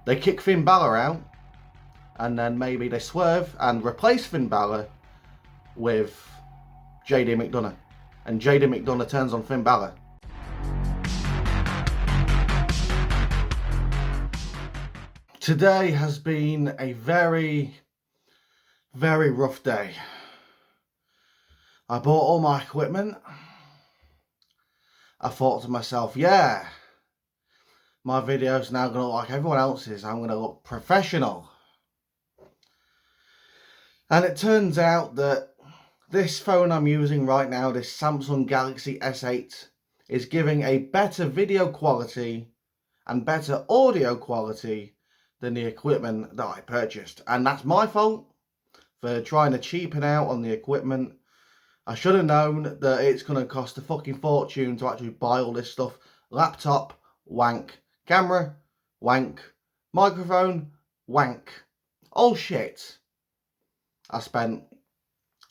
they kick Finn Balor out, and then maybe they swerve and replace Finn Balor with JD McDonough, and JD McDonough turns on Finn Balor. Today has been a very, very rough day. I bought all my equipment. I thought to myself, yeah, my video's now going to look like everyone else's. I'm going to look professional. And it turns out that this phone I'm using right now, this Samsung Galaxy S8, is giving a better video quality and better audio quality than the equipment that I purchased. And that's my fault for trying to cheapen out on the equipment. I should have known that it's going to cost a fucking fortune to actually buy all this stuff. Laptop, wank. Camera, wank. Microphone, wank. All shit. I spent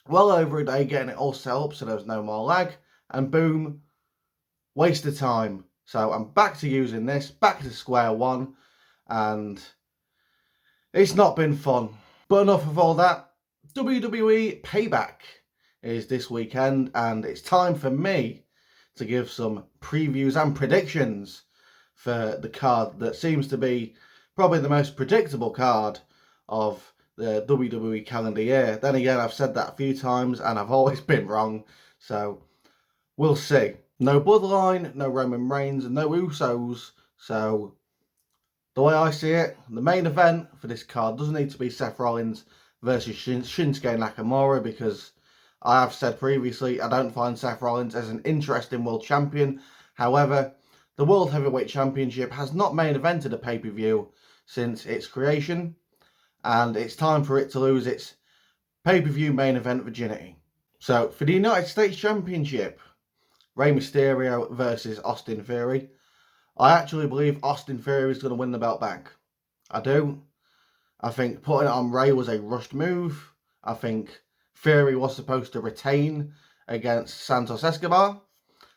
well over a day getting it all set up so there was no more lag. And boom, waste of time. So I'm back to using this, back to square one. And it's not been fun. But enough of all that. WWE Payback is this weekend, and it's time for me to give some previews and predictions for the card that seems to be probably the most predictable card of the WWE calendar year. Then again, I've said that a few times and I've always been wrong, so we'll see. No Bloodline, no Roman Reigns, and no Usos, so the way I see it, the main event for this card doesn't need to be Seth Rollins versus Shinsuke Nakamura, because I have said previously I don't find Seth Rollins as an interesting world champion. However, the World Heavyweight Championship has not main evented a pay-per-view since its creation, and it's time for it to lose its pay-per-view main event virginity. So, for the United States Championship, Rey Mysterio versus Austin Theory. I actually believe Austin Theory is going to win the belt back. I do. I think putting it on Rey was a rushed move. I think Theory was supposed to retain against Santos Escobar.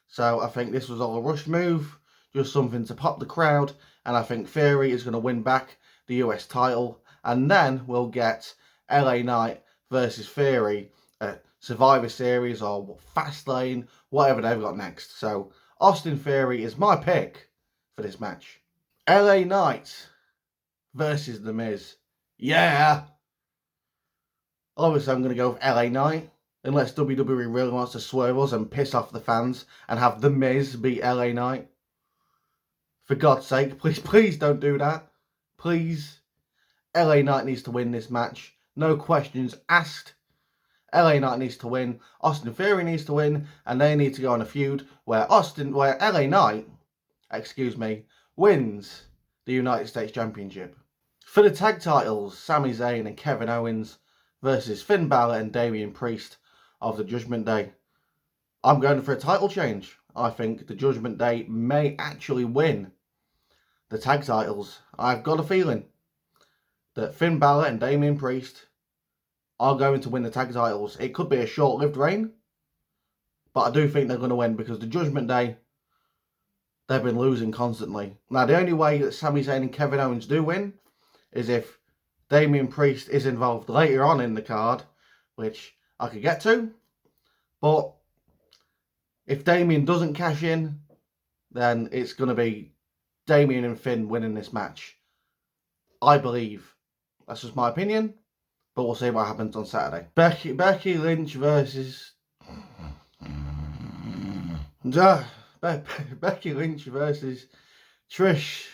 So I think this was all a rushed move, just something to pop the crowd. And I think Theory is going to win back the US title. And then we'll get LA Knight versus Theory at Survivor Series or Fastlane, whatever they've got next. So Austin Theory is my pick for this match. LA Knight versus The Miz. Yeah! Obviously, I'm going to go with LA Knight, unless WWE really wants to swerve us and piss off the fans and have The Miz beat LA Knight. For God's sake, please don't do that. Please. LA Knight needs to win this match. No questions asked. LA Knight needs to win. Austin Theory needs to win. And they need to go on a feud where LA Knight, wins the United States Championship. For the tag titles, Sami Zayn and Kevin Owens versus Finn Balor and Damian Priest of the Judgment Day. I'm going for a title change. I think the Judgment Day may actually win the tag titles. I've got a feeling that Finn Balor and Damian Priest are going to win the tag titles. It could be a short-lived reign, but I do think they're going to win because the Judgment Day, they've been losing constantly. Now, the only way that Sami Zayn and Kevin Owens do win is if Damian Priest is involved later on in the card, which I could get to. But if Damian doesn't cash in, then it's going to be Damian and Finn winning this match. I believe. That's just my opinion. But we'll see what happens on Saturday. Becky Lynch versus... Becky Lynch versus Trish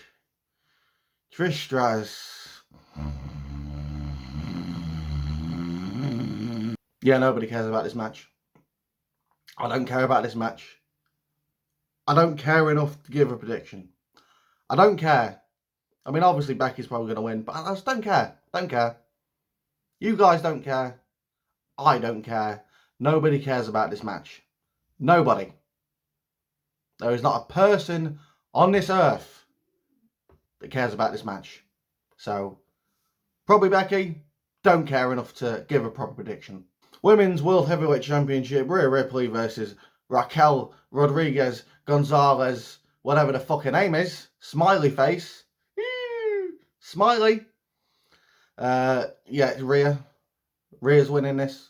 Stratus. Yeah, nobody cares about this match. I don't care about this match. I don't care enough to give a prediction. I don't care. I mean, obviously Becky's probably going to win, but I just don't care. Don't care. You guys don't care. I don't care. Nobody cares about this match. Nobody. There is not a person on this earth that cares about this match. So, probably Becky. Don't care enough to give a proper prediction. Women's World Heavyweight Championship, Rhea Ripley versus Raquel Rodriguez Gonzalez, whatever the fucking name is. Smiley face. Smiley. Yeah, Rhea. Rhea's winning this.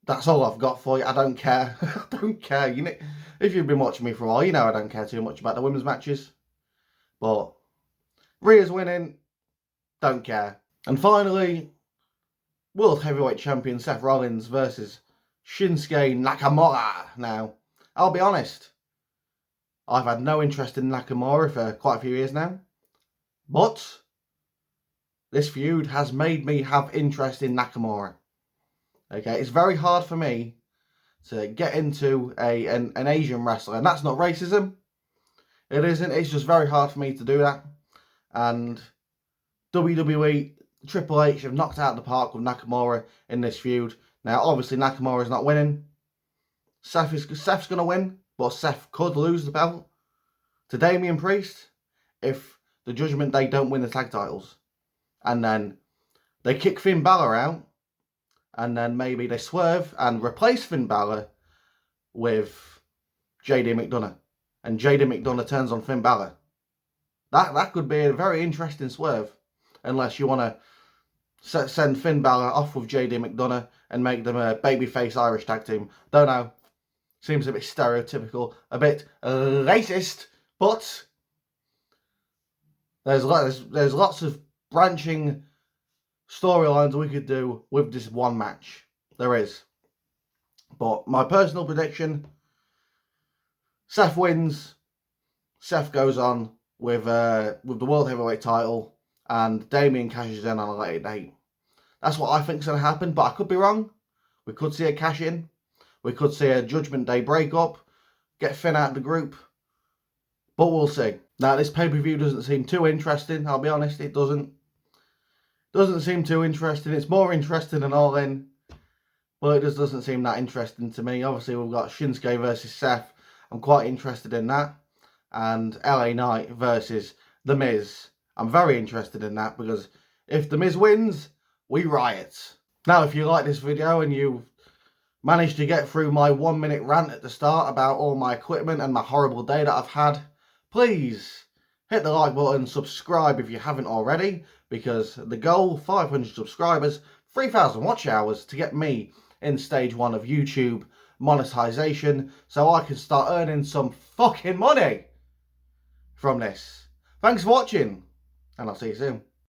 That's all I've got for you. I don't care. I don't care. You know, if you've been watching me for a while, you know I don't care too much about the women's matches. But Rhea's winning. Don't care. And finally, World Heavyweight Champion Seth Rollins versus Shinsuke Nakamura. Now, I'll be honest. I've had no interest in Nakamura for quite a few years now. But this feud has made me have interest in Nakamura. Okay, it's very hard for me to get into an Asian wrestler, and that's not racism. It isn't. It's just very hard for me to do that. And WWE, Triple H have knocked out the park with Nakamura in this feud. Now, obviously, Nakamura's not winning. Seth's going to win, but Seth could lose the belt to Damian Priest if the Judgment Day don't win the tag titles. And then they kick Finn Balor out, and then maybe they swerve and replace Finn Balor with JD McDonough. And JD McDonough turns on Finn Balor. That could be a very interesting swerve. Unless you want to send Finn Balor off with JD McDonough and make them a babyface Irish tag team. Don't know. Seems a bit stereotypical, a bit racist, but there's lots of branching storylines we could do with this one match. There is. But my personal prediction, Seth wins. Seth goes on with the World Heavyweight title, and Damian cashes in on a later date. That's what I think is going to happen, but I could be wrong. We could see a cash in. We could see a Judgment Day breakup, get Finn out of the group. But we'll see. Now, this pay-per-view doesn't seem too interesting, I'll be honest. It doesn't. Doesn't seem too interesting. It's more interesting than All In, but it just doesn't seem that interesting to me. Obviously, we've got Shinsuke versus Seth. I'm quite interested in that. And LA Knight versus The Miz. I'm very interested in that, because if The Miz wins, we riot. Now, if you like this video and you managed to get through my 1 minute rant at the start about all my equipment and my horrible day that I've had, please hit the like button, subscribe if you haven't already, because the goal, 500 subscribers, 3,000 watch hours to get me in stage 1 of YouTube monetization, so I can start earning some fucking money from this. Thanks for watching, and I'll see you soon.